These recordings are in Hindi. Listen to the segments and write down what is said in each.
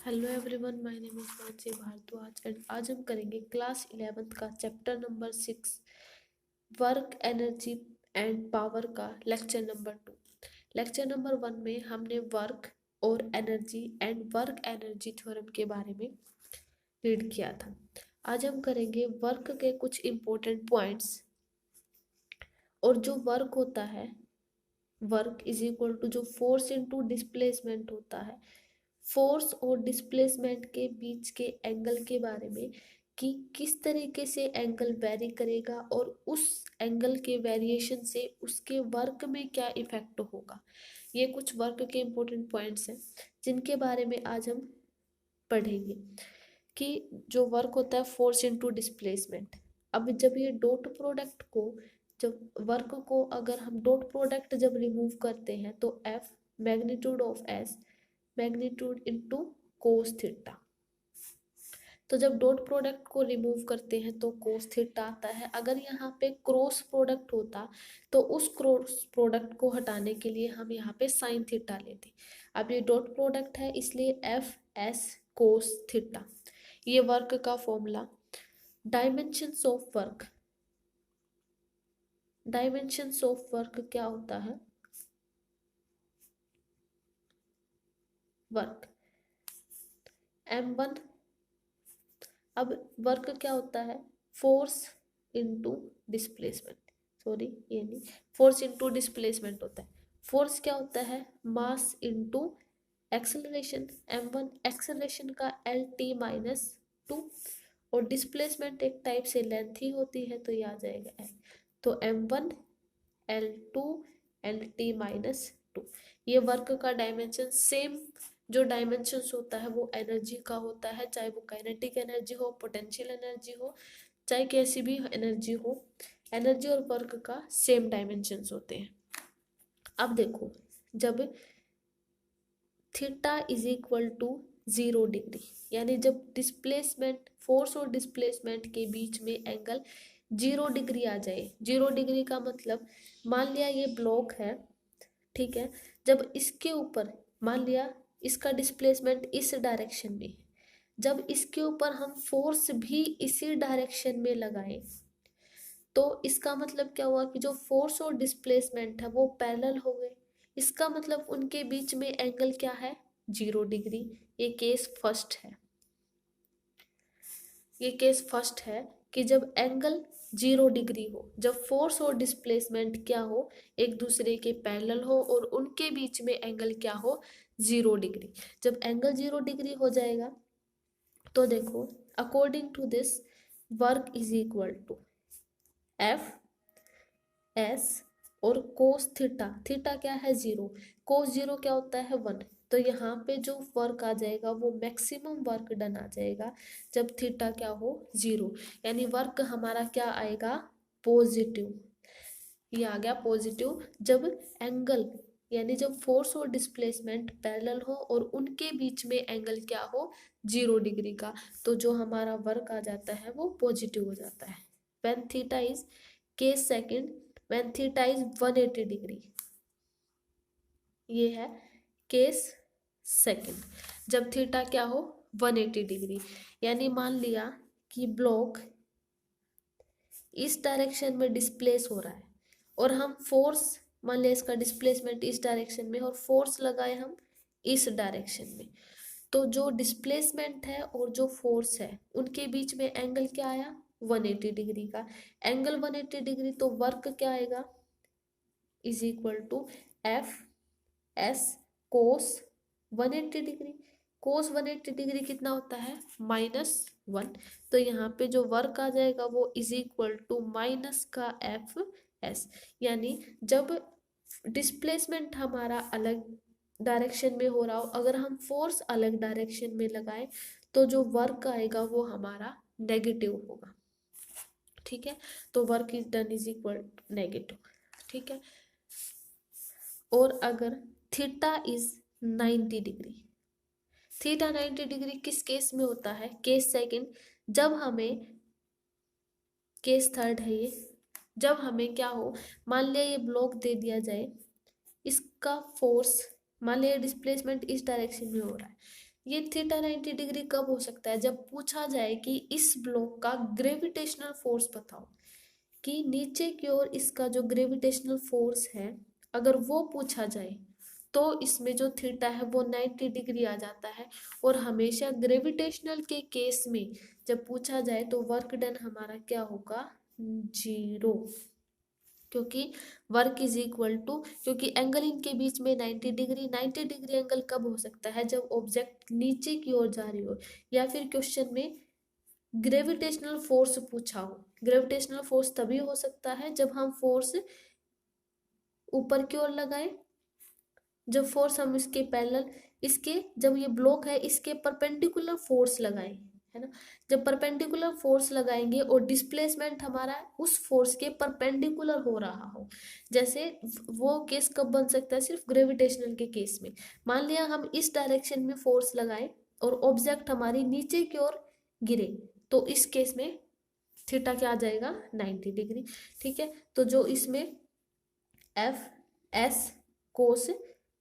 Hello everyone, my name is Mansi Bhardwaj and आज हम करेंगे क्लास 11th का chapter number 6 work energy and power का लेक्चर नंबर 2। लेक्चर नंबर 1 में हमने वर्क और energy and work energy theorem के बारे में रीड किया था। आज हम करेंगे वर्क के कुछ इंपॉर्टेंट पॉइंट्स। और जो वर्क होता है, वर्क इज इक्वल टू जो फोर्स इनटू डिस्प्लेसमेंट होता है, फोर्स और डिस्प्लेसमेंट के बीच के एंगल के बारे में कि किस तरीके से एंगल वेरी करेगा और उस एंगल के वेरिएशन से उसके वर्क में क्या इफेक्ट होगा। ये कुछ वर्क के इंपॉर्टेंट पॉइंट्स हैं जिनके बारे में आज हम पढ़ेंगे। कि जो वर्क होता है फोर्स इनटू डिस्प्लेसमेंट, अब जब ये डॉट प्रोडक्ट को, जब वर्क को अगर हम डॉट प्रोडक्ट जब रिमूव करते हैं तो F magnitude of S magnitude into cos theta. तो जब डॉट प्रोडक्ट को रिमूव करते हैं तो कोस थीटा आता है। अगर यहाँ पे क्रॉस प्रोडक्ट होता तो उस क्रॉस प्रोडक्ट को हटाने के लिए हम यहाँ पे साइन थीटा लेते। अब ये डॉट प्रोडक्ट है इसलिए एफ एस कोस थीटा। ये वर्क का formula. Dimensions of work, dimensions of work क्या होता है? Work m1। अब वर्क क्या होता है? फोर्स इनटू डिस्प्लेसमेंट, सॉरी ये नहीं, फोर्स इनटू डिस्प्लेसमेंट होता है। फोर्स क्या होता है? Mass into acceleration. m1 acceleration का Lt-2 और डिस्प्लेसमेंट एक टाइप से लेंथ ही होती है तो ये आ जाएगा L। तो m1 L2 Lt-2। ये वर्क का डायमेंशन सेम जो डायमेंशंस होता है वो एनर्जी का होता है, चाहे वो काइनेटिक एनर्जी हो, पोटेंशियल एनर्जी हो, चाहे कैसी भी एनर्जी हो। एनर्जी और वर्क का सेम डायमेंशंस होते हैं। अब देखो, जब theta is equal to 0 degree, यानी जब डिस्प्लेसमेंट, फोर्स और डिस्प्लेसमेंट के बीच में एंगल 0 डिग्री आ जाए। 0 डिग्री का मतलब, मान लिया ये ब्लॉक है, ठीक है, जब इसके ऊपर मान लिया इसका डिस्प्लेसमेंट इस डायरेक्शन में, जब इसके ऊपर हम फोर्स भी इसी डायरेक्शन में लगाएं तो इसका मतलब क्या हुआ कि जो फोर्स और डिस्प्लेसमेंट है वो पैरेलल हो गए। इसका मतलब उनके बीच में एंगल क्या है? 0 डिग्री। ये केस फर्स्ट है। ये केस फर्स्ट है कि जब एंगल 0 डिग्री हो, जब फोर्स और डिस्प्लेसमेंट क्या हो, एक दूसरे के पैरेलल हो और उनके बीच में एंगल क्या हो? 0 डिग्री। जब एंगल 0 डिग्री हो जाएगा तो देखो, according to this work is equal to F S और कोस थीटा। थीटा क्या है? 0। कोस 0 क्या होता है? 1। तो यहाँ पे जो वर्क आ जाएगा वो मैक्सिमम वर्क डन आ जाएगा जब थीटा क्या हो? 0। यानी वर्क हमारा क्या आएगा? पॉजिटिव। ये आ गया पॉजिटिव जब एंगल, यानी जब फोर्स और डिस्प्लेसमेंट पैरेलल हो और उनके बीच में एंगल क्या हो? 0 डिग्री का। तो जो हमारा वर्क आ जाता है वो पॉजिटिव हो जाता है। When theta is, case second, when theta is 180 degree. ये है केस सेकंड, जब थीटा क्या हो? 180 डिग्री। यानी मान लिया कि ब्लॉक इस डायरेक्शन में डिस्प्लेस हो रहा है और हम फोर्स, मान लिया इसका डिस्प्लेसमेंट इस डायरेक्शन में और फोर्स लगाए हम इस डायरेक्शन में, तो जो डिस्प्लेसमेंट है और जो फोर्स है उनके बीच में एंगल क्या आया? 180 डिग्री का। एंगल 180 डिग्री, तो वर्क क्या आएगा? Is equal to F S cos 180 degree. Cos 180 degree कितना होता है? -1। तो यहाँ पे जो वर्क आ जाएगा वो इज इक्वल टू माइनस का एफ एस। यानी जब डिस्प्लेसमेंट हमारा अलग डायरेक्शन में हो रहा हो, अगर हम फोर्स अलग डायरेक्शन में लगाएं तो जो वर्क आएगा वो हमारा नेगेटिव होगा। ठीक है, तो work is done is equal negative. ठीक है, और अगर theta is 90 degree, theta 90 degree किस केस में होता है? केस सेकंड, जब हमें, केस थर्ड है ये, जब हमें क्या हो, मान लिया ये ब्लॉक दे दिया जाए, इसका फोर्स, मान लिया डिस्प्लेसमेंट इस डायरेक्शन में हो रहा है, ये थीटा 90 डिग्री कब हो सकता है? जब पूछा जाए कि इस ब्लॉक का ग्रेविटेशनल फोर्स बताओ, कि नीचे की ओर इसका जो ग्रेविटेशनल फोर्स है अगर वो पूछा जाए तो इसमें जो थीटा है वो 90 डिग्री आ जाता है। और हमेशा ग्रेविटेशनल के केस में जब पूछा जाए तो वर्क डन हमारा क्या होगा? 0। क्योंकि वर्क इज इक्वल टू, क्योंकि एंगल इनके बीच में 90 डिग्री, 90 डिग्री एंगल कब हो सकता है? जब ऑब्जेक्ट नीचे की ओर जा रही हो या फिर क्वेश्चन में ग्रेविटेशनल फोर्स पूछा हो। ग्रेविटेशनल फोर्स तभी हो सकता है जब हम फोर्स ऊपर की ओर लगाएं, जब फोर्स हम इसके पैरेलल, इसके जब ये ब्लॉक है इसके परपेंडिकुलर फोर्स लगाएं, है ना। जब परपेंडिकुलर फोर्स लगाएंगे और डिस्प्लेसमेंट हमारा उस फोर्स के परपेंडिकुलर हो रहा हो, जैसे वो केस कब बन सकता है? सिर्फ ग्रेविटेशनल के केस में। मान लिया हम इस डायरेक्शन में फोर्स लगाए और ऑब्जेक्ट हमारी नीचे की ओर गिरे, तो इस केस में थीटा क्या आ जाएगा? 90 डिग्री। ठीक है, तो जो इसमें एफ एस कोस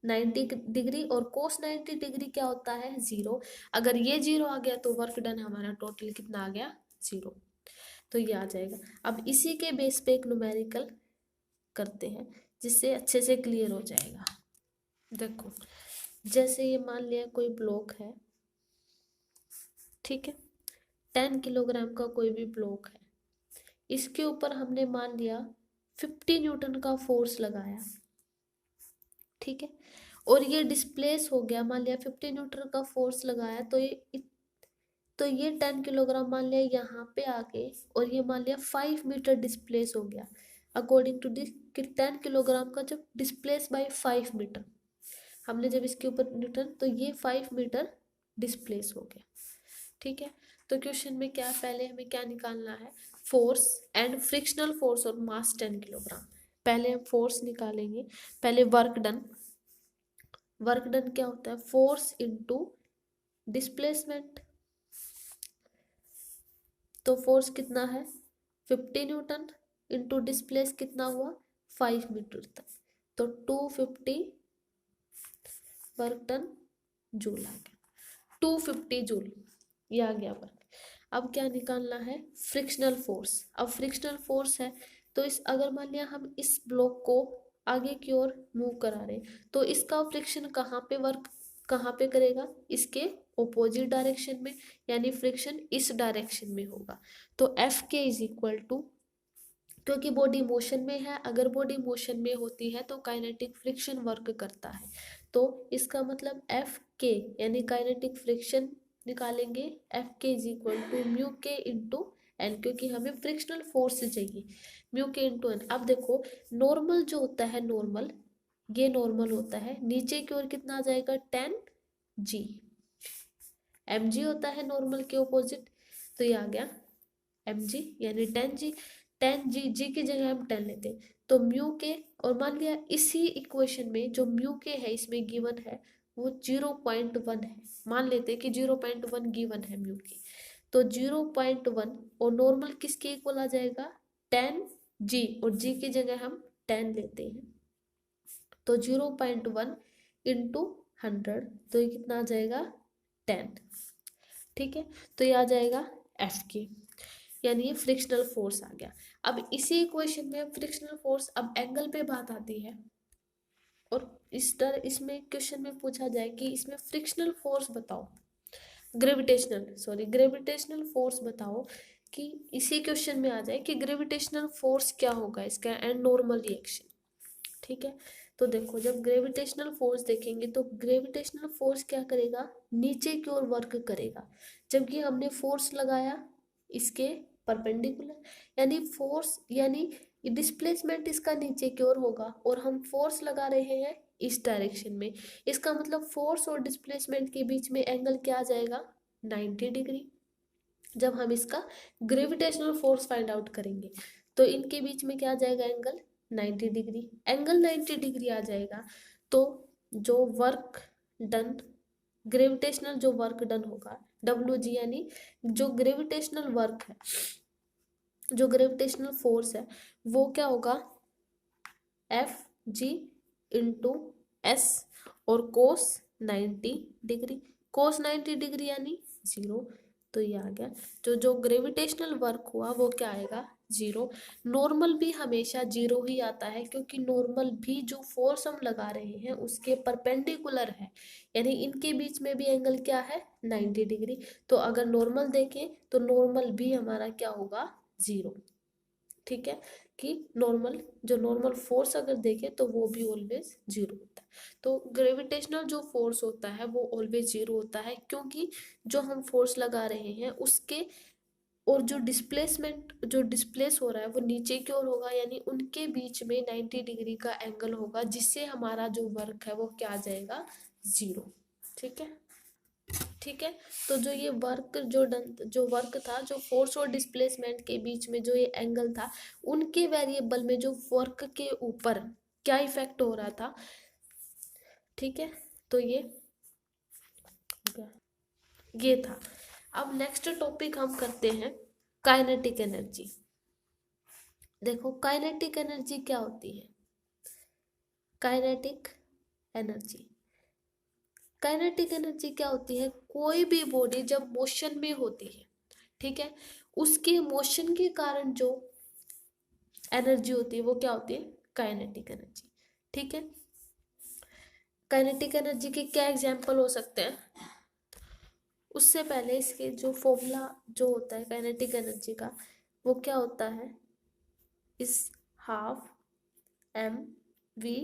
90 डिग्री और कोस 90 डिग्री क्या होता है? 0। अगर ये 0 आ गया तो वर्क डन हमारा टोटल कितना आ गया? 0। तो ये आ जाएगा। अब इसी के बेस पे एक न्यूमेरिकल करते हैं जिससे अच्छे से क्लियर हो जाएगा। देखो, जैसे ये मान लिया कोई ब्लॉक है, ठीक है, 10 किलोग्राम का कोई भी ब्लॉक है, इसके ऊपर हमने मान लिया 50 न्यूटन का फोर्स लगाया, ठीक है, और ये डिस्प्लेस हो गया। मान लिया 50 न्यूटन का फोर्स लगाया तो ये 10 किलोग्राम मान लिया यहाँ पे आके, और ये मान लिया 5 मीटर डिस्प्लेस हो गया अकॉर्डिंग टू दिस, कि 10 किलोग्राम का जब डिस्प्लेस बाय 5 मीटर, हमने जब इसके ऊपर न्यूटन, तो ये 5 मीटर डिस्प्लेस हो गया। ठीक है, तो क्वेश्चन में क्या, पहले हमें क्या निकालना है? फोर्स एंड फ्रिक्शनल फोर्स और मास 10 किलोग्राम। पहले हम फोर्स निकालेंगे, पहले वर्क डन। वर्क डन क्या होता है? Force into displacement. तो फोर्स कितना है? 50 न्यूटन इनटू डिस्प्लेस कितना हुआ? 5 मीटर तक, तो 250 वर्क डन जूल आ गया, 250 जूल, ये आ गया वर्क। अब क्या निकालना है? Frictional force. अब फ्रिक्शनल फोर्स है तो इस, अगर मान लिया हम इस ब्लॉक को आगे की ओर मूव करा रहे तो इसका फ्रिक्शन कहाँ पे वर्क, कहाँ पे करेगा? इसके ओपोजिट डायरेक्शन में, यानी फ्रिक्शन इस डायरेक्शन में होगा। तो एफ के इज इक्वल टू, क्योंकि बॉडी मोशन में है, अगर बॉडी मोशन में होती है तो काइनेटिक फ्रिक्शन वर्क करता है, तो इसका मतलब एफ के यानी काइनेटिक फ्रिक्शन निकालेंगे। एफ के इज इक्वल टू म्यू के इंटू एन, क्योंकि हमें फ्रिक्शनल फोर्स चाहिए, म्यू के इंटू एन। अब देखो, नॉर्मल जो होता है, नॉर्मल, ये नॉर्मल होता है, नीचे की ओर कितना आ जाएगा? 10 जी, एम जी होता है नॉर्मल के ऑपोजिट, तो ये आ गया एम जी यानी 10 जी। 10 जी, जी की जगह हम 10 लेते हैं तो म्यू के, और मान लिया इसी इक्वेशन में जो म्यू के है इसमें गिवन है वो 0.1 है, मान लेते हैं कि 0.1 गिवन है म्यू के, तो 0.1 और नॉर्मल किसके इक्वल आ जाएगा? 10 जी, और जी की जगह हम 10 लेते हैं, तो 0.1 इंटू 100, तो ये कितना आ जाएगा? 10। ठीक है, तो ये आ जाएगा एफ के, यानी ये फ्रिक्शनल फोर्स आ गया। अब इसी इक्वेशन में फ्रिक्शनल फोर्स, अब एंगल पे बात आती है, और इसमें क्वेश्चन में पूछा जाए कि इसमें फ्रिक्शनल फोर्स बताओ, ग्रेविटेशनल फोर्स बताओ, कि इसी क्वेश्चन में आ जाए कि ग्रेविटेशनल फोर्स क्या होगा इसका एंड नॉर्मल रिएक्शन। ठीक है, तो देखो, जब ग्रेविटेशनल फोर्स देखेंगे तो ग्रेविटेशनल फोर्स क्या करेगा? नीचे की ओर वर्क करेगा, जबकि हमने फोर्स लगाया इसके परपेंडिकुलर, यानी फोर्स यानी डिस्प्लेसमेंट इसका नीचे की ओर होगा, और हम फोर्स लगा रहे हैं इस डायरेक्शन में, इसका मतलब फोर्स और डिस्प्लेसमेंट के बीच में एंगल क्या आ जाएगा? 90 डिग्री। जब हम इसका ग्रेविटेशनल फोर्स फाइंड आउट करेंगे तो इनके बीच में क्या आ जाएगा? एंगल 90 डिग्री, एंगल 90 डिग्री आ जाएगा, तो जो वर्क डन, ग्रेविटेशनल जो वर्क डन होगा डब्ल्यू जी, यानी जो ग्रेविटेशनल वर्क है, जो ग्रेविटेशनल फोर्स है, वो क्या होगा? एफ जी इंटू एस और कोस 90 डिग्री, cos 90 डिग्री यानी 0, तो ये आ गया। जो ग्रेविटेशनल वर्क हुआ वो क्या आएगा, 0। नॉर्मल भी हमेशा 0 ही आता है, क्योंकि नॉर्मल भी जो फोर्स हम लगा रहे हैं उसके परपेंडिकुलर है, यानी इनके बीच में भी एंगल क्या है, 90 डिग्री। तो अगर नॉर्मल देखें तो नॉर्मल भी हमारा क्या होगा, 0। ठीक है, कि नॉर्मल फोर्स अगर देखें तो वो भी ऑलवेज 0 होता है। तो ग्रेविटेशनल जो फोर्स होता है वो ऑलवेज 0 होता है, क्योंकि जो हम फोर्स लगा रहे हैं उसके और जो डिस्प्लेस हो रहा है वो नीचे की ओर होगा, यानी उनके बीच में 90 डिग्री का एंगल होगा, जिससे हमारा जो वर्क है वो क्या आ जाएगा, 0। ठीक है, ठीक है। तो जो ये जो वर्क था, जो फोर्स और डिस्प्लेसमेंट के बीच में जो ये एंगल था, उनके वेरिएबल में जो वर्क के ऊपर क्या इफेक्ट हो रहा था, ठीक है, तो ये था। अब नेक्स्ट टॉपिक हम करते हैं काइनेटिक एनर्जी। देखो काइनेटिक एनर्जी क्या होती है, काइनेटिक एनर्जी काइनेटिक एनर्जी क्या होती है, कोई भी बॉडी जब मोशन में होती है, ठीक है, उसके मोशन के कारण जो एनर्जी होती है वो क्या होती है, काइनेटिक एनर्जी। ठीक है, काइनेटिक एनर्जी के क्या एग्जांपल हो सकते हैं, उससे पहले इसके जो फॉर्मूला जो होता है काइनेटिक एनर्जी का, वो क्या होता है, इस हाफ एम वी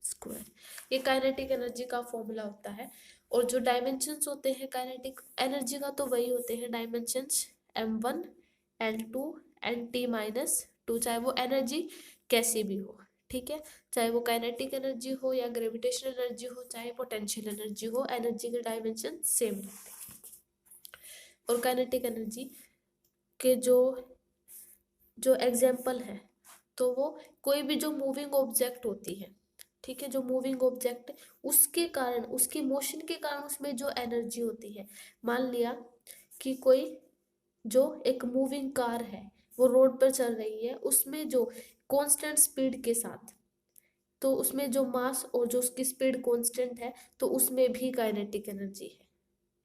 स्क्वायर, ये काइनेटिक एनर्जी का फॉर्मूला होता है। और जो डायमेंशंस होते हैं काइनेटिक एनर्जी का, तो वही होते हैं dimensions m1 n2 and t-2, चाहे वो एनर्जी कैसी भी हो। ठीक है, चाहे वो काइनेटिक एनर्जी हो या ग्रेविटेशनल एनर्जी हो, चाहे पोटेंशियल एनर्जी हो, एनर्जी के डायमेंशन सेम रहते हैं। और काइनेटिक एनर्जी के जो जो एग्जाम्पल है, तो वो कोई भी जो मूविंग ऑब्जेक्ट होती है, ठीक है, जो मूविंग ऑब्जेक्ट उसके कारण, उसकी मोशन के कारण उसमें जो एनर्जी होती है, मान लिया कि कोई जो एक मूविंग कार है वो रोड पर चल रही है, उसमें जो कांस्टेंट स्पीड के साथ, तो उसमें जो मास और जो उसकी स्पीड कांस्टेंट है, तो उसमें भी काइनेटिक एनर्जी है।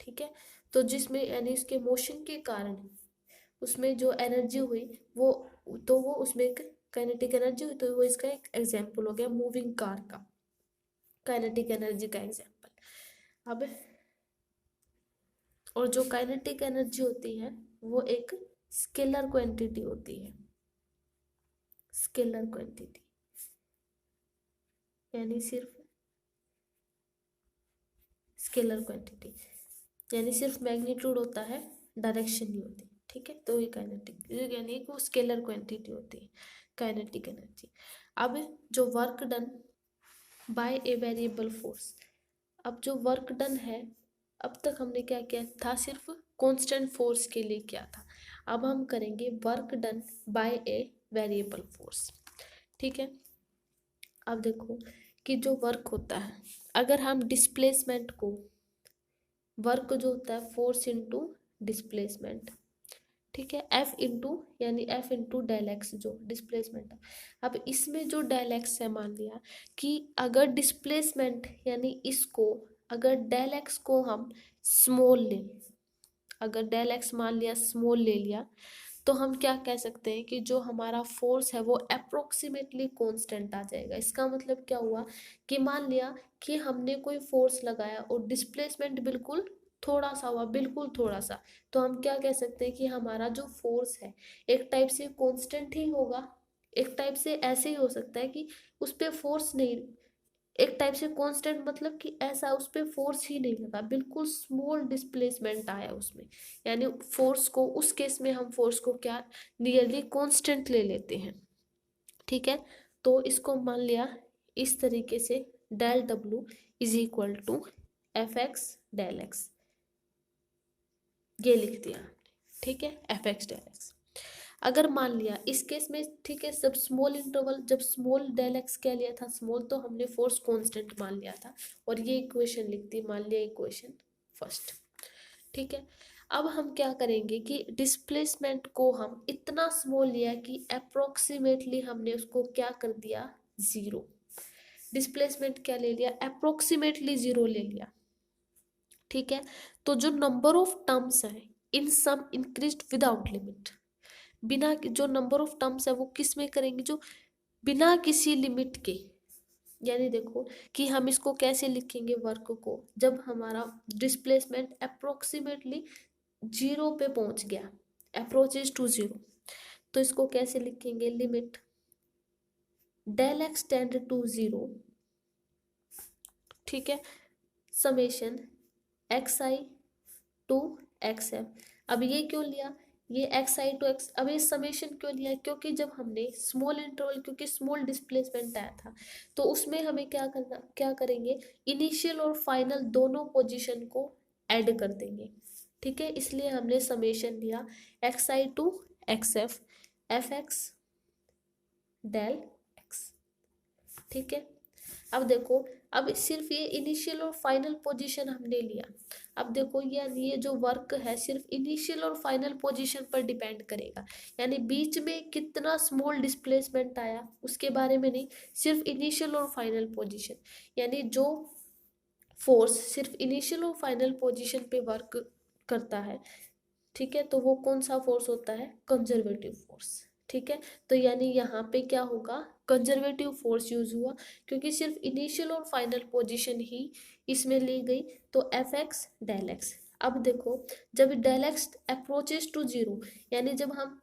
ठीक है, तो जिसमें यानी उसके मोशन के कारण उसमें जो एनर्जी हुई वो, तो वो उसमें एक काइनेटिक एनर्जी हुई, तो वो इसका एक एग्जाम्पल हो गया मूविंग कार का, काइनेटिक एनर्जी का एग्जाम्पल। अब और जो काइनेटिक एनर्जी होती है वो एक स्केलर क्वांटिटी होती है, स्केलर क्वांटिटी यानी सिर्फ स्केलर क्वांटिटी यानी सिर्फ मैग्नीट्यूड होता है, डायरेक्शन नहीं होती। ठीक है, तो ये काइनेटिक यानी वो स्केलर क्वांटिटी होती है, काइनेटिक एनर्जी। अब जो work done by A variable force, अब जो वर्क डन है, अब तक हमने क्या किया था, सिर्फ कांस्टेंट फोर्स के लिए किया था। अब हम करेंगे work done by A variable force. ठीक है, अब देखो कि जो वर्क होता है, अगर हम डिस्प्लेसमेंट को, वर्क जो होता है फोर्स इनटू डिस्प्लेसमेंट, ठीक है, एफ इंटू यानी एफ इंटू डेल एक्स जो डिस्प्लेसमेंट है। अब इसमें जो डेल एक्स है, मान लिया कि अगर डिस्प्लेसमेंट यानी इसको, अगर डेल एक्स को हम स्मॉल लें, अगर डेल एक्स मान लिया स्मॉल ले लिया, तो हम क्या कह सकते हैं कि जो हमारा फोर्स है वो अप्रोक्सीमेटली कांस्टेंट आ जाएगा। इसका मतलब क्या हुआ कि मान लिया कि हमने कोई फोर्स लगाया और डिस्प्लेसमेंट बिल्कुल थोड़ा सा हुआ, बिल्कुल थोड़ा सा, तो हम क्या कह सकते हैं कि हमारा जो फोर्स है एक टाइप से कांस्टेंट ही होगा, एक टाइप से ऐसे ही हो सकता है कि उस पर फोर्स नहीं, एक टाइप से कांस्टेंट मतलब कि ऐसा उस पर फोर्स ही नहीं लगा, बिल्कुल स्मॉल डिस्प्लेसमेंट आया उसमें, यानी फोर्स को, उस केस में हम फोर्स को क्या नियरली कांस्टेंट ले लेते हैं। ठीक है, तो इसको मान लिया इस तरीके से, del W is equal to F X del X, ये लिख दिया। ठीक है, एफ एक्स डेल एक्स। अगर मान लिया इस केस में, ठीक है, सब स्मॉल इंटरवल, जब स्मॉल डेल एक्स क्या लिया था स्मॉल, तो हमने फोर्स कांस्टेंट मान लिया था, और ये इक्वेशन लिख दी, मान लिया इक्वेशन फर्स्ट। ठीक है, अब हम क्या करेंगे कि डिस्प्लेसमेंट को हम इतना स्मॉल लिया कि अप्रोक्सीमेटली हमने उसको क्या कर दिया, जीरो। डिस्प्लेसमेंट क्या ले लिया, अप्रोक्सीमेटली जीरो ले लिया। ठीक है। तो जो नंबर ऑफ टर्म्स है इन सम इंक्रीज्ड विदाउट लिमिट, बिना जो नंबर ऑफ टर्म्स है वो किस में करेंगे, जो बिना किसी लिमिट के। यानी देखो कि हम इसको कैसे लिखेंगे वर्क को, जब हमारा डिस्प्लेसमेंट अप्रोक्सीमेटली जीरो पे पहुंच गया, अप्रोचेज टू जीरो, तो इसको कैसे लिखेंगे, limit del X tend to zero, ठीक है, summation X I to X F. अब ये क्यों लिया, ये एक्स आई टू एक्स, अब ये समेशन क्यों लिया, क्योंकि जब हमने स्मॉल इंटरवल, क्योंकि स्मॉल डिस्प्लेसमेंट आया था, तो उसमें हमें क्या करना, क्या करेंगे, इनिशियल और फाइनल दोनों पोजीशन को ऐड कर देंगे, ठीक है, इसलिए हमने समेशन लिया X I to X F, F X del X, ठीक है। अब देखो, अब सिर्फ ये इनिशियल और फाइनल पोजीशन हमने लिया, अब देखो ये जो वर्क है सिर्फ इनिशियल और फाइनल पोजीशन पर डिपेंड करेगा, यानी बीच में कितना स्मॉल डिस्प्लेसमेंट आया उसके बारे में नहीं, सिर्फ इनिशियल और फाइनल पोजीशन, यानी जो फोर्स सिर्फ इनिशियल और फाइनल पोजीशन पे वर्क करता है, ठीक है, तो वो कौन सा फोर्स होता है, कंजर्वेटिव फोर्स, ठीक है। तो यानी यहाँ पे क्या होगा, कंजर्वेटिव फोर्स यूज हुआ, क्योंकि सिर्फ इनिशियल और फाइनल पोजीशन ही इसमें ली गई, तो एफ एक्स डेल एक्स। अब देखो जब del X approaches to zero, यानी जब हम,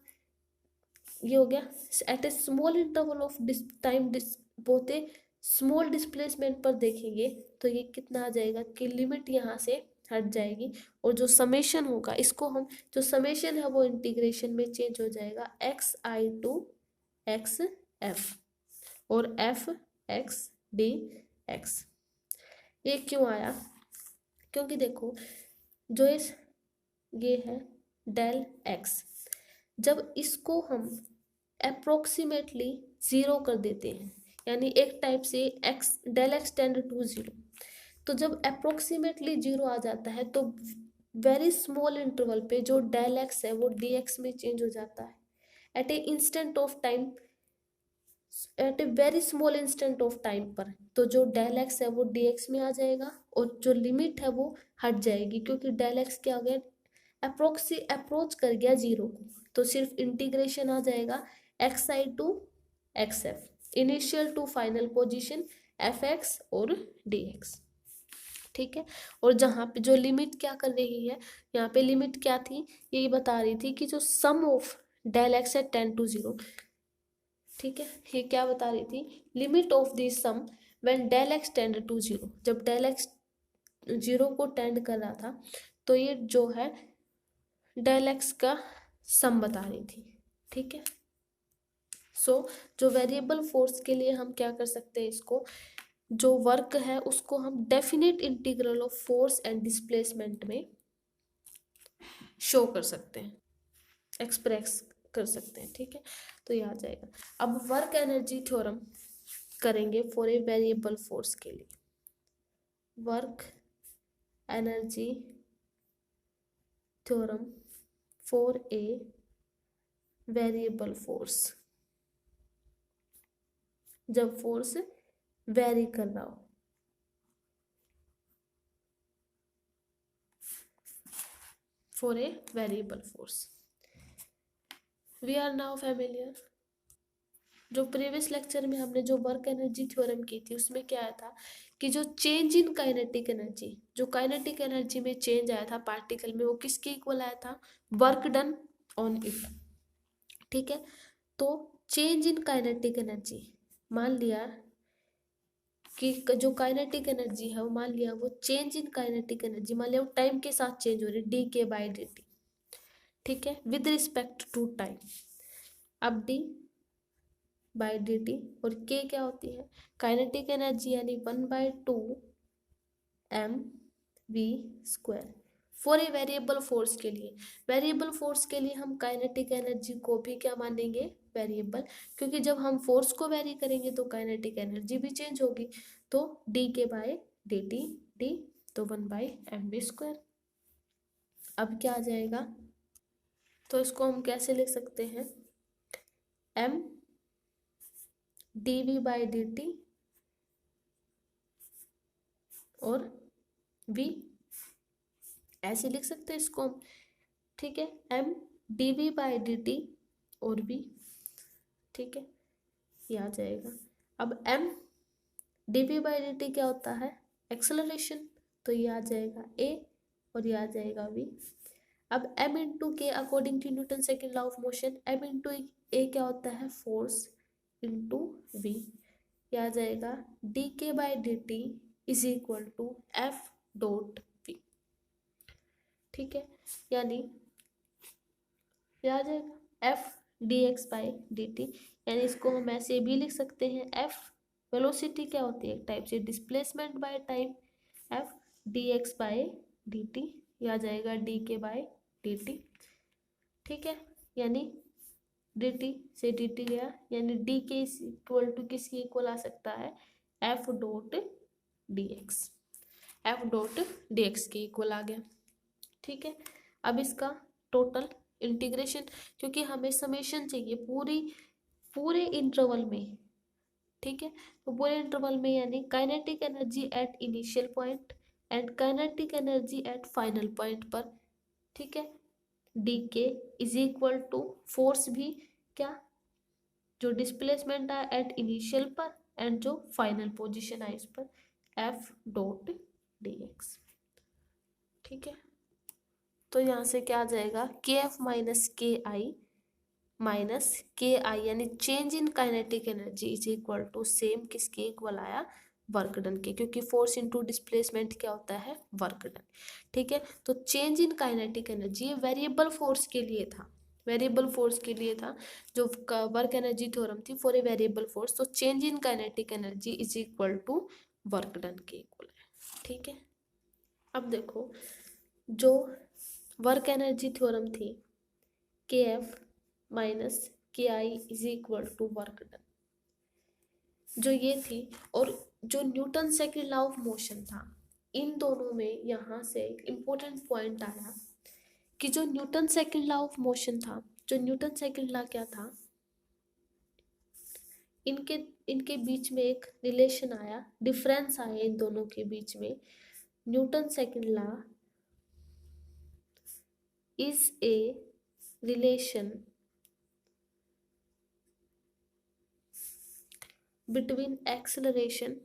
ये हो गया at a small interval of time, बोते स्मॉल डिस्प्लेसमेंट पर देखेंगे, तो ये कितना आ जाएगा कि लिमिट यहाँ से हट जाएगी, और जो समेशन होगा इसको हम, जो समेशन है वो इंटीग्रेशन में चेंज हो जाएगा X I to X F और एफ एक्स डी एक्स। ये क्यों आया, क्योंकि देखो जो इस ये है डेल एक्स, जब इसको हम अप्रोक्सीमेटली जीरो कर देते हैं, यानी एक टाइप से X del X tend to zero, तो जब अप्रोक्सीमेटली जीरो आ जाता है तो वेरी स्मॉल इंटरवल पे जो डेल एक्स है वो डी एक्स में चेंज हो जाता है, at a instant of time, at a very small instant of time पर, तो जो डेल एक्स है वो डी एक्स में आ जाएगा, और जो लिमिट है वो हट जाएगी, क्योंकि डेल एक्स क्या हो गया, अप्रोच कर गया जीरो को, तो सिर्फ इंटीग्रेशन आ जाएगा X I to X F, initial to final position F X और डी एक्स, ठीक है। और जहाँ पे जो लिमिट क्या कर रही है, यहाँ पे लिमिट क्या थी, यही बता रही थी कि जो सम ऑफ डेल एक्स है टेन टू जीरो, ठीक है, ये क्या बता रही थी, limit of this sum when del X tend to zero, जब डेल एक्स जीरो को टेंड कर रहा था, तो ये जो है डेल एक्स का सम बता रही थी, ठीक है। सो जो वेरिएबल फोर्स के लिए हम क्या कर सकते हैं, इसको जो वर्क है उसको हम definite integral of force and displacement में शो कर सकते हैं, एक्सप्रेस कर सकते हैं, ठीक है। तो ये आ जाएगा। अब वर्क एनर्जी थ्योरम करेंगे फॉर ए वेरिएबल फोर्स के लिए, work energy theorem for a variable force, जब फोर्स वेरी कर रहा हो, for a variable force, we are now familiar. जो प्रीवियस लेक्चर में हमने जो वर्क एनर्जी थ्योरम की थी उसमें क्या आया था कि जो चेंज इन काइनेटिक एनर्जी, जो काइनेटिक एनर्जी में चेंज आया था पार्टिकल में, वो किसके इक्वल आया था, वर्क डन ऑन इट, ठीक है। तो चेंज इन काइनेटिक एनर्जी, मान लिया कि जो काइनेटिक एनर्जी है वो, मान लिया वो चेंज इन काइनेटिक एनर्जी, मान लिया वो टाइम के साथ चेंज हो रही है, D K by D T, ठीक है, विद रिस्पेक्ट टू टाइम। अब डी बाई डी टी और के क्या होती है, काइनेटिक एनर्जी, यानी 1/2 M V square for a variable force के लिए। वेरिएबल फोर्स के लिए हम काइनेटिक एनर्जी को भी क्या मानेंगे, वेरिएबल, क्योंकि जब हम फोर्स को वेरी करेंगे तो काइनेटिक एनर्जी भी चेंज होगी, तो डी के बाय डी टी डी, तो 1/mv²। अब क्या आ जाएगा, तो इसको हम कैसे लिख सकते हैं, M D V by D T और v ऐसे लिख सकते हैं इसको हम, ठीक है, M D V by D T और भी, ठीक है, ये आ जाएगा। अब M D V by D T क्या होता है, एक्सेलरेशन, तो ये आ जाएगा ए और ये आ जाएगा वी। अब एम इंटू के according to Newton second law of motion, m into a क्या होता है, फोर्स इंटू वी, ये आ जाएगा D K by D T is equal to F dot V, ठीक है, यानी ये आ जाएगा F D X by D T, यानी इसको हम ऐसे भी लिख सकते हैं, एफ वेलोसिटी क्या होती है, एक टाइप से displacement by time, F D X by D T, ये आ जाएगा D K by D T, ठीक है, यानी डी टी से डी टी गया, यानी डी के इक्वल टू किसके इक्वल आ सकता है, F dot D x, F dot D x के इक्वल आ गया, ठीक है। अब इसका टोटल इंटीग्रेशन, क्योंकि हमें समेशन चाहिए पूरे इंटरवल में, ठीक है, तो पूरे इंटरवल में यानी kinetic energy at initial point and kinetic energy at final point पर, ठीक है, डी के इज इक्वल टू फोर्स भी क्या, जो डिस्प्लेसमेंट है एट इनिशियल पर एंड जो फाइनल पोजीशन है इस पर, एफ डॉट डी एक्स, ठीक है। तो यहाँ से क्या आ जाएगा, के एफ माइनस के आई यानी change in kinetic energy is equal to same किसके इक्वल आया, वर्क डन के, क्योंकि फोर्स इनटू डिस्प्लेसमेंट क्या होता है, वर्क डन, ठीक है। तो change in kinetic energy variable force के लिए था, वेरिएबल फोर्स के लिए था, जो वर्क एनर्जी थ्योरम थी फॉर ए वेरिएबल फोर्स, तो change in kinetic energy is equal to work done के इक्वल है, ठीक है। अब देखो जो वर्क एनर्जी थ्योरम थी, के f minus K i is equal to work done, जो ये थी, और जो Newton second law of motion था, इन दोनों में यहाँ से एक इम्पोर्टेंट पॉइंट आया कि जो Newton second law of motion था, जो न्यूटन सेकंड लॉ क्या था, इनके बीच में एक रिलेशन आया, डिफरेंस आया इन दोनों के बीच में। Newton second law is a relation between acceleration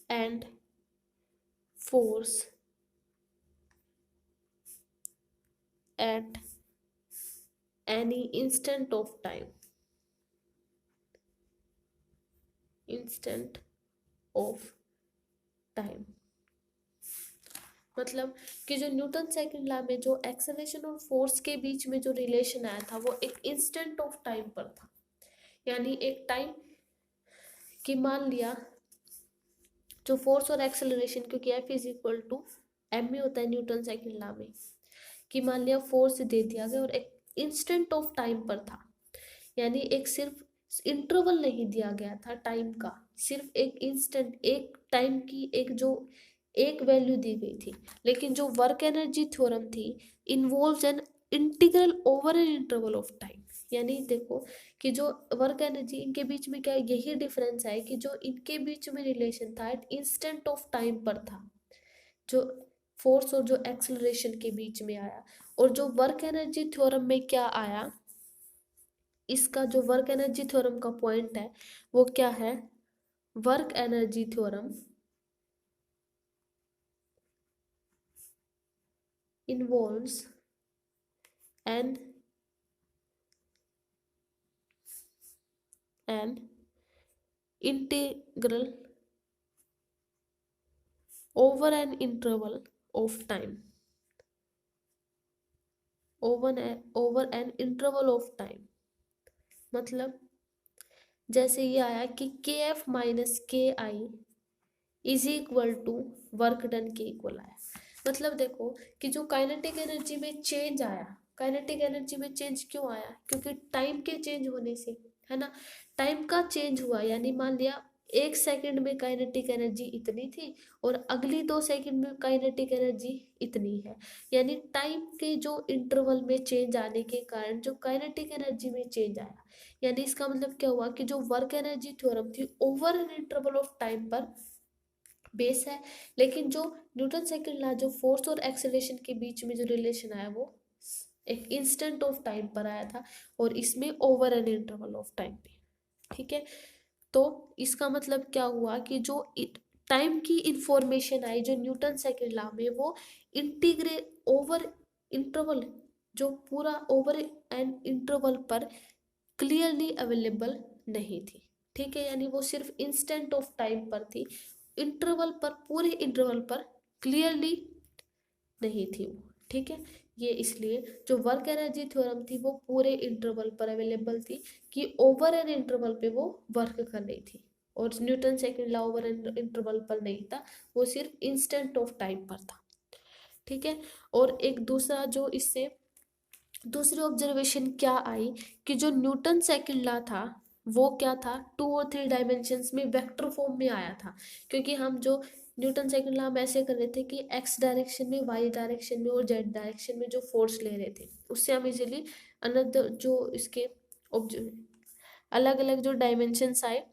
and force at any instant of time, मतलब कि जो न्यूटन सेकंड लॉ में जो एक्सेलरेशन और फोर्स के बीच में जो रिलेशन आया था वो एक इंस्टेंट ऑफ टाइम पर था, यानी एक टाइम कि मान लिया जो फोर्स और एक्सेलरेशन, क्योंकि F is equal to M में होता है न्यूटन सेकंड लॉ में, कि मान लिया फोर्स दे दिया गया और एक इंस्टेंट ऑफ टाइम पर था, यानी एक सिर्फ इंटरवल नहीं दिया गया था टाइम का, सिर्फ एक इंस्टेंट, एक टाइम की एक वैल्यू दी गई थी। लेकिन जो वर्क एनर्जी थ्योरम थी involves an integral over an interval of time, यानी देखो कि जो वर्क एनर्जी, इनके बीच में क्या यही डिफरेंस है कि जो इनके बीच में रिलेशन था इंस्टेंट ऑफ टाइम पर था, जो फोर्स और जो एक्सेलरेशन के बीच में आया, और जो वर्क एनर्जी थ्योरम में क्या आया, इसका जो वर्क एनर्जी थ्योरम का पॉइंट है वो क्या है, work energy theorem involves an integral over an interval of time, over an interval of time, मतलब जैसे ये आया कि के f minus K i is equal to work done के इक्वल आया, मतलब देखो कि जो काइनेटिक एनर्जी में चेंज आया, काइनेटिक एनर्जी में चेंज क्यों आया, क्योंकि टाइम के चेंज होने से, है ना, टाइम का चेंज हुआ, यानी मान लिया 1 सेकंड में काइनेटिक एनर्जी इतनी थी और अगली 2 सेकंड में काइनेटिक एनर्जी इतनी है, यानी टाइम के जो इंटरवल में चेंज आने के कारण जो काइनेटिक एनर्जी में चेंज आया, यानी इसका मतलब क्या हुआ कि जो वर्क एनर्जी थ्योरम थी over an interval of time पर बेस है, लेकिन जो न्यूटन सेकंड लॉ जो फोर्स और एक्सेलरेशन के बीच में जो रिलेशन आया वो एक इंस्टेंट ऑफ टाइम पर आया था, और इसमें over an interval of time पे। ठीक है, तो इसका मतलब क्या हुआ कि जो टाइम की इंफॉर्मेशन आई जो न्यूटन सेकंड लॉ में, वो इंटीग्रेट ओवर इंटरवल, जो पूरा ओवर एन इंटरवल पर क्लियरली अवेलेबल नहीं थी। ठीक है, यानी वो सिर्फ इंस्टेंट ऑफ टाइम पर थी, इंटरवल पर, पूरे इंटरवल पर क्लियरली नहीं थी वो। ठीक है, ये इसलिए जो वर्क एनर्जी थ्योरम थी वो पूरे इंटरवल पर अवेलेबल थी, कि ओवर एन इंटरवल पे वो वर्क कर रही थी, और Newton second law over an interval पर नहीं था, वो सिर्फ इंस्टेंट ऑफ टाइम पर था। ठीक है, और एक दूसरा जो इससे दूसरी ऑब्जर्वेशन क्या आई कि जो न्यूटन सेकंड लॉ था वो क्या था, 2 और 3 डायमेंशंस में वेक्टर फॉर्म में आया था, क्योंकि हम जो न्यूटन सेकंड लॉ हम ऐसे कर रहे थे कि एक्स डायरेक्शन में, वाई डायरेक्शन में और जेड डायरेक्शन में जो फोर्स ले रहे थे, उससे हम इजीली अनदर जो इसके अलग अलग जो डायमेंशंस आए,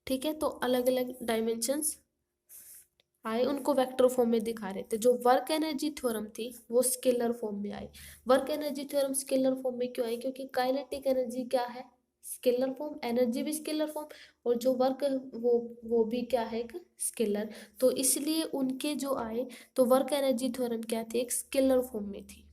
ठीक है, तो अलग अलग डायमेंशंस आए उनको वेक्टर फॉर्म में दिखा रहे थे। जो वर्क एनर्जी थ्योरम थी वो स्केलर फॉर्म में आई। Work energy theorem scalar form में क्यों आई, क्योंकि काइनेटिक एनर्जी क्या है, स्केलर फॉर्म, एनर्जी भी स्केलर फॉर्म, और जो वर्क वो भी क्या है, एक स्केलर, तो इसलिए उनके जो आए, तो वर्क एनर्जी थ्योरम क्या थी, एक स्केलर फॉर्म में थी।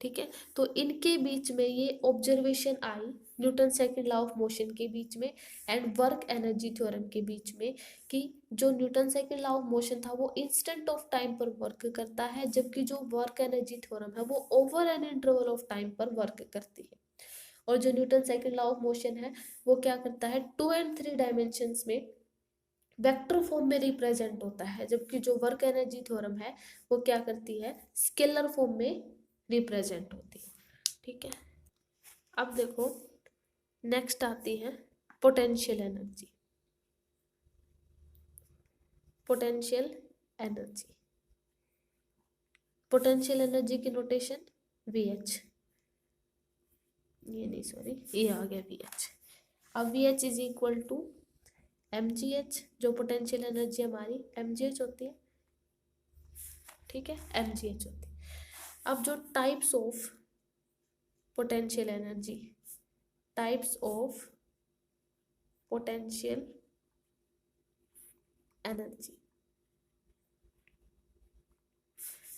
ठीक है, तो इनके बीच में ये observation I Newton second law of motion के बीच में एंड वर्क एनर्जी थ्योरम के बीच में, कि जो Newton second law of motion था वो इंस्टेंट ऑफ टाइम पर वर्क करता है, जबकि जो वर्क एनर्जी थ्योरम है वो over an interval of time पर वर्क करती है। और जो Newton second law of motion है वो क्या करता है, 2 और 3 डायमेंशंस में वेक्टर फॉर्म में रिप्रेजेंट होता है, जबकि जो वर्क एनर्जी थ्योरम है वो क्या करती है, स्केलर फॉर्म में रिप्रेजेंट होती है। ठीक है, अब देखो नेक्स्ट आती है potential energy. Potential energy, potential energy की नोटेशन VH, ये नहीं सॉरी ये आ गया VH। अब VH is equal to mgh, जो पोटेंशियल एनर्जी हमारी mgh होती है। ठीक है, mgh होती है। अब जो types of potential energy, types of potential energy,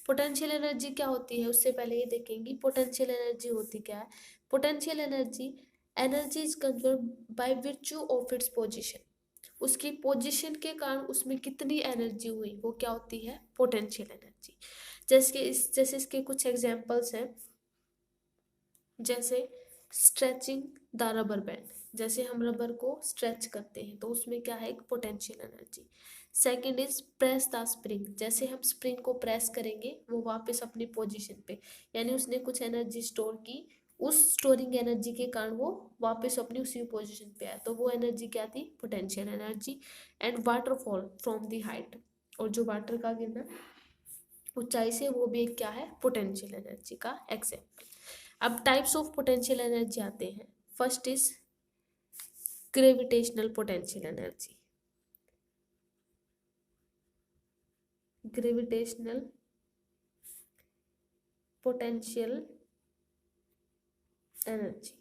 potential energy क्या होती है उससे पहले ये देखेंगे पोटेंशियल एनर्जी होती क्या है। Potential energy, energy is conserve by virtue of its position, उसकी पोजीशन के कारण उसमें कितनी एनर्जी हुई वो क्या होती है, पोटेंशियल एनर्जी। जैसे इसके कुछ एग्जांपल्स हैं, जैसे स्ट्रेचिंग द रबर बैंड, जैसे हम रबर को स्ट्रेच करते हैं तो उसमें क्या है, एक potential energy. Second is press the spring, जैसे हम स्प्रिंग को प्रेस करेंगे वो वापस अपनी पोजीशन पे, यानी उसने कुछ एनर्जी स्टोर की, उस स्टोरिंग एनर्जी के कारण वो वापस अपनी उसी पोजीशन पे आया, तो वो एनर्जी क्या थी, potential energy. And waterfall from the height, और जो वाटर का गिरना ऊंचाई से, वो भी एक क्या है, पोटेंशियल एनर्जी का एग्जाम्पल। अब टाइप्स ऑफ पोटेंशियल एनर्जी आते हैं। First is gravitational potential energy, gravitational potential energy.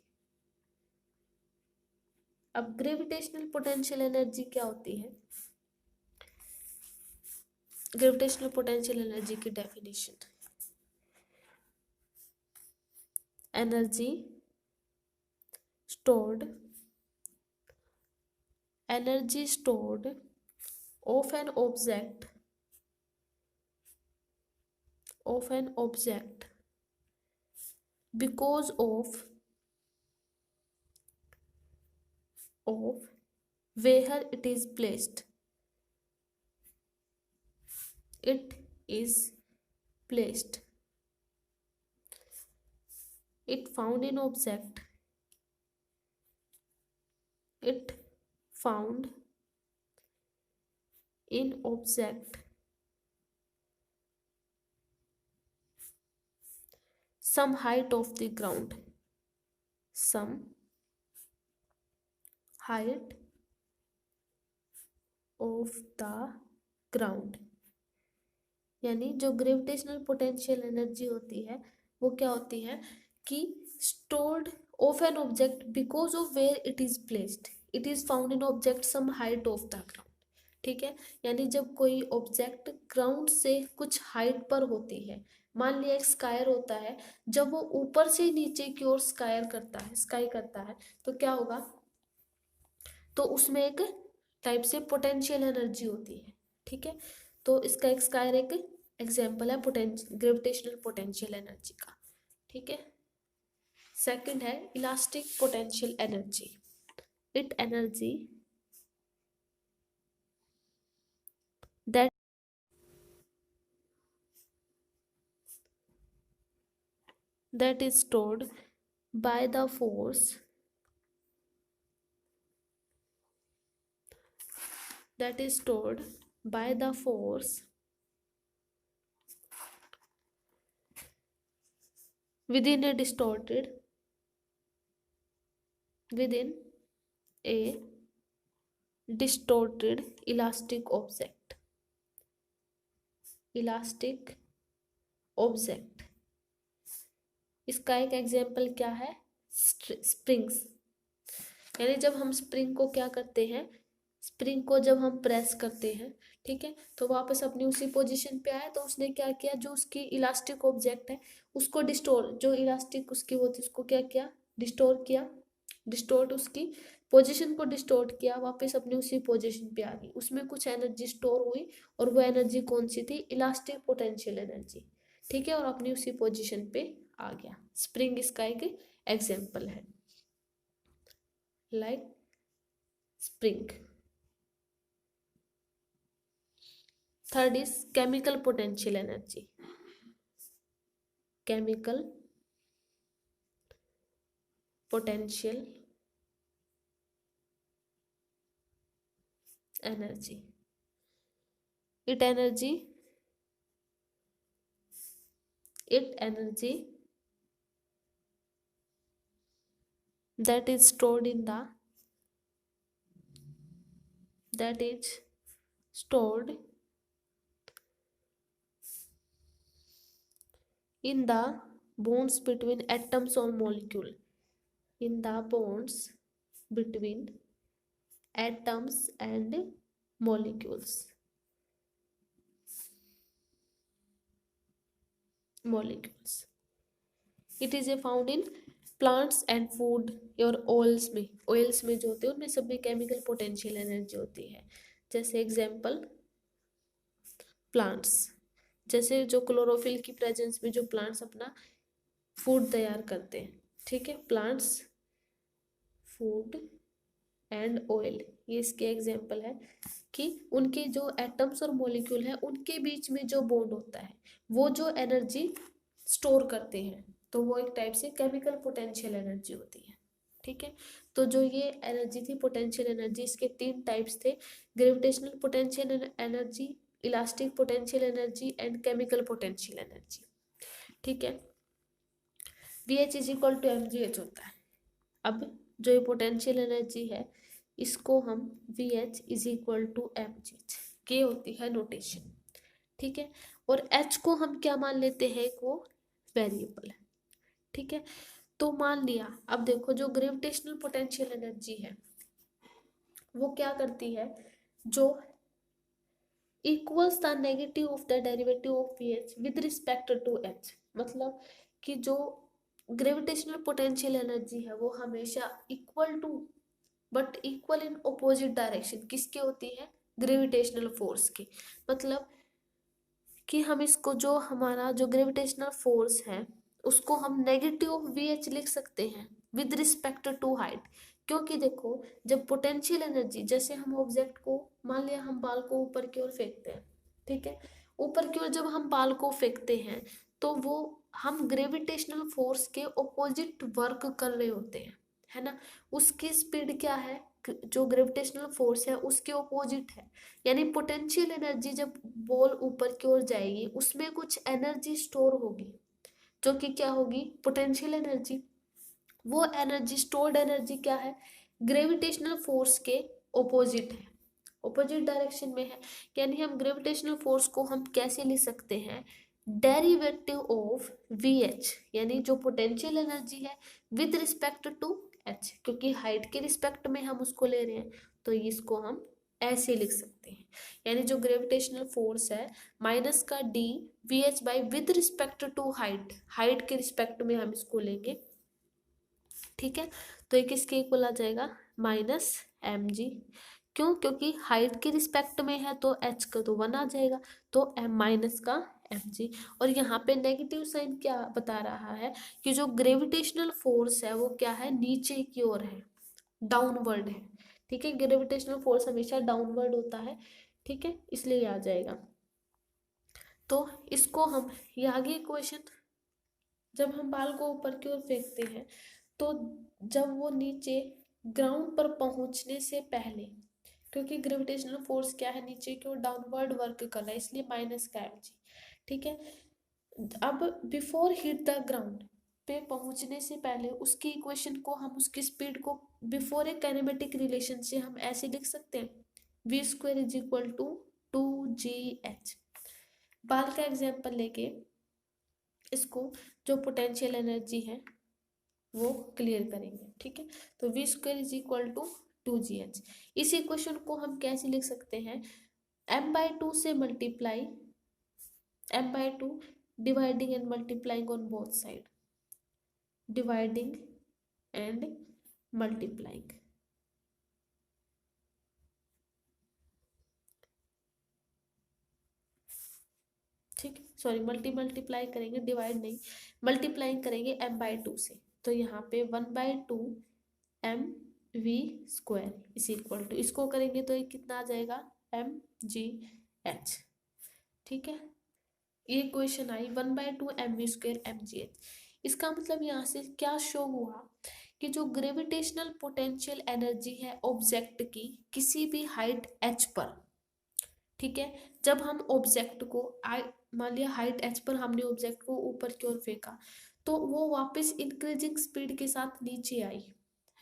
अब ग्रेविटेशनल पोटेंशियल एनर्जी क्या होती है, ग्रेविटेशनल पोटेंशियल एनर्जी की definition, energy stored, energy stored of an object, of an object because of where it is placed, it is placed, it found in object, it found in object some height of the ground, some height of the ground. यानी जो ग्रेविटेशनल पोटेंशियल एनर्जी होती है वो क्या होती है कि stored of an object because of where it is placed, it is found in object some height of the ground. ठीक है, यानी जब कोई ऑब्जेक्ट ग्राउंड से कुछ हाइट पर होती है, मान लिया एक स्कायर होता है, जब वो ऊपर से नीचे की ओर स्काई करता है तो क्या होगा, तो उसमें एक टाइप से पोटेंशियल एनर्जी होती है। ठीक है, तो इसका एक स्कायर एक एग्जाम्पल है ग्रेविटेशनल पोटेंशियल एनर्जी का। ठीक है, सेकंड है elastic potential energy. It energy that that is stored by the force that is stored by the force within a distorted within a distorted elastic object। इसका एक एग्जाम्पल क्या है, स्प्रिंग्स। यानी जब हम स्प्रिंग को क्या करते हैं, स्प्रिंग को जब हम प्रेस करते हैं, ठीक है, तो वापस अपनी उसी पोजीशन पे आया, तो उसने क्या किया, जो उसकी इलास्टिक ऑब्जेक्ट है उसको जो इलास्टिक उसकी वो थी उसको क्या किया, डिस्टोर्ट उसकी पोजीशन को डिस्टोर्ट किया, वापस अपनी उसी पोजीशन पे आ गई, उसमें कुछ एनर्जी स्टोर हुई और वो एनर्जी कौन सी थी, इलास्टिक पोटेंशियल एनर्जी। ठीक है, और अपनी उसी पोजीशन पे आ गया। स्प्रिंग इसका एक एग्जाम्पल है, like spring. Third is chemical potential energy. Chemical potential energy. it energy that is stored in the bonds between atoms or molecule, in the bonds between atoms and molecules it is a found in plants and food और ऑयल्स में जो होते हैं उनमें सब में केमिकल पोटेंशियल एनर्जी होती है। जैसे एग्जांपल प्लांट्स, जैसे जो क्लोरोफिल की प्रेजेंस में जो प्लांट्स अपना फूड तैयार करते हैं। ठीक है, प्लांट्स, फूड एंड ऑयल, ये इसके एग्जांपल है कि उनके जो एटम्स और मॉलिक्यूल है उनके बीच में जो बॉन्ड होता है वो जो एनर्जी स्टोर करते हैं, तो वो एक टाइप से केमिकल पोटेंशियल एनर्जी होती है। ठीक है, तो जो ये एनर्जी थी पोटेंशियल एनर्जी, इसके 3 टाइप्स थे, gravitational potential energy, elastic potential energy and chemical potential energy. ठीक है, VH is equal to mgh होता है। अब जो ये पोटेंशियल एनर्जी है इसको हम VH is equal to mgh, के होती है नोटेशन। ठीक है, और H को हम क्या मान लेते हैं, वो वेरिएबल है। ठीक है, तो मान लिया, अब देखो जो ग्रेविटेशनल पोटेंशियल एनर्जी है वो क्या करती है, जो equals the negative of the derivative of VH with respect to H। मतलब कि जो ग्रेविटेशनल पोटेंशियल एनर्जी है वो हमेशा equal to, but equal in opposite direction, किसके होती है, ग्रेविटेशनल फोर्स की। मतलब कि हम इसको जो हमारा जो ग्रेविटेशनल फोर्स है उसको हम नेगेटिव ऑफ VH लिख सकते हैं विद रिस्पेक्ट टू हाइट। क्योंकि देखो जब पोटेंशियल एनर्जी, जैसे हम ऑब्जेक्ट को, मान लिया हम बाल को ऊपर की ओर फेंकते हैं, ठीक है, ऊपर की ओर जब हम बाल को फेंकते हैं तो वो हम ग्रेविटेशनल फोर्स के ऑपोजिट वर्क कर रहे होते हैं, है ना। उसकी स्पीड क्या है, जो ग्रेविटेशनल फोर्स है उसके ऑपोजिट है। यानी पोटेंशियल एनर्जी जब बॉल ऊपर की ओर जाएगी उसमें कुछ एनर्जी स्टोर होगी, जो कि क्या होगी, पोटेंशियल एनर्जी। वो एनर्जी, स्टोर्ड एनर्जी क्या है, ग्रेविटेशनल फोर्स के ऑपोजिट है, ऑपोजिट डायरेक्शन में है। यानी हम ग्रेविटेशनल फोर्स को हम कैसे लिख सकते हैं, डेरिवेटिव ऑफ वी एच, यानी जो पोटेंशियल एनर्जी है विद रिस्पेक्ट टू एच, क्योंकि हाइट के रिस्पेक्ट में हम उसको ले रहे हैं, तो इसको हम ऐसे लिख सकते हैं। यानी जो ग्रेविटेशनल फोर्स है माइनस का D V H by with respect to height, height के रिस्पेक्ट में हम इसको लेंगे, ठीक है। तो ये किसके इक्वल आ जाएगा, माइनस एम जी। क्यों, क्योंकि हाइट के रिस्पेक्ट में है तो एच का तो 1 आ जाएगा, तो एम माइनस का एम जी। और यहाँ पे नेगेटिव साइन क्या बता रहा है कि जो ग्रेविटेशनल फोर्स है वो क्या है, नीचे की ओर है, डाउनवर्ड है, ठीक है। ग्रेविटेशनल फोर्स हमेशा डाउनवर्ड होता है, ठीक है, इसलिए आ जाएगा। तो इसको हम, ये आगे इक्वेशन, जब हम बाल को ऊपर की ओर फेंकते हैं तो जब वो नीचे ग्राउंड पर पहुंचने से पहले, क्योंकि ग्रेविटेशनल फोर्स क्या है, नीचे की ओर डाउनवर्ड वर्क कर रहा है, इसलिए माइनस का एम जी, ठीक है। अब बिफोर हिट द ग्राउंड पे पहुंचने से पहले उसकी इक्वेशन को हम, उसकी स्पीड को बिफोर ए काइनेमेटिक रिलेशन से हम ऐसे लिख सकते हैं, V square is equal to 2gh। Ball का एग्जाम्पल लेके इसको जो पोटेंशियल एनर्जी है वो क्लियर करेंगे, ठीक है। तो V square is equal to 2gh। इस इक्वेशन को हम कैसे लिख सकते हैं, m/2 से multiply, m/2 dividing and multiplying on both side, dividing and multiplying, ठीक, सॉरी मल्टीप्लाई करेंगे, डिवाइड नहीं, मल्टीप्लाइंग करेंगे m/2 से, तो यहाँ पे 1/2 M V square is equal to, इसको करेंगे तो ये कितना आ जाएगा, एम जी एच, ठीक है। ये क्वेश्चन आई 1/2 M V square M G H. इसका मतलब यहाँ से क्या शो हुआ कि जो ग्रेविटेशनल पोटेंशियल एनर्जी है ऑब्जेक्ट की किसी भी हाइट एच पर, ठीक है, जब हम ऑब्जेक्ट को मान लिया हाइट एच पर हमने ऑब्जेक्ट को ऊपर की ओर फेंका, तो वो वापस इंक्रीजिंग स्पीड के साथ नीचे आई,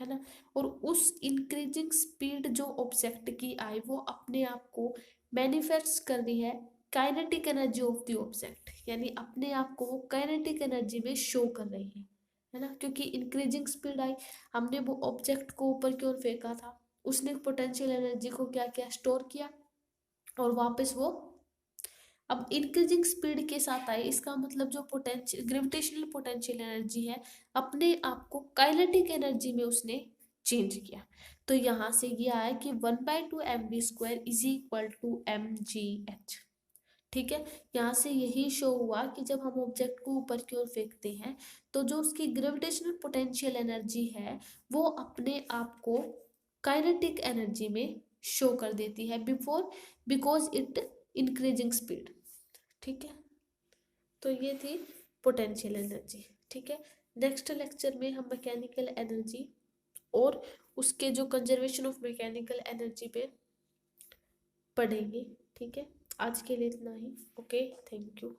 है ना। और उस इंक्रीजिंग स्पीड जो ऑब्जेक्ट की आई वो अपने आप को मैनिफेस्ट कर रही है kinetic energy of the object, यानी अपने आप को वो काइनेटिक एनर्जी में शो कर रही है ना, क्योंकि इंक्रीजिंग स्पीड आई, हमने वो ऑब्जेक्ट को ऊपर की ओर फेंका था, उसने पोटेंशियल एनर्जी को क्या किया, स्टोर किया, और वापस वो अब इंक्रीजिंग स्पीड के साथ आए, इसका मतलब जो पोटेंशियल ग्रेविटेशनल पोटेंशियल एनर्जी है अपने आप को काइनेटिक एनर्जी में उसने चेंज किया। तो यहाँ से ये आया कि 1/2 M V square is equal to M G H, ठीक है। यहाँ से यही शो हुआ कि जब हम ऑब्जेक्ट को ऊपर की ओर फेंकते हैं तो जो उसकी ग्रेविटेशनल पोटेंशियल एनर्जी है वो अपने आप को काइनेटिक एनर्जी में शो कर देती है before, because it increasing speed, ठीक है। तो ये थी पोटेंशियल एनर्जी, ठीक है। नेक्स्ट लेक्चर में हम मैकेनिकल एनर्जी और उसके जो कंजर्वेशन ऑफ मैकेनिकल एनर्जी पे पढ़ेंगे, ठीक है। आज के लिए इतना ही, ओके, थैंक यू।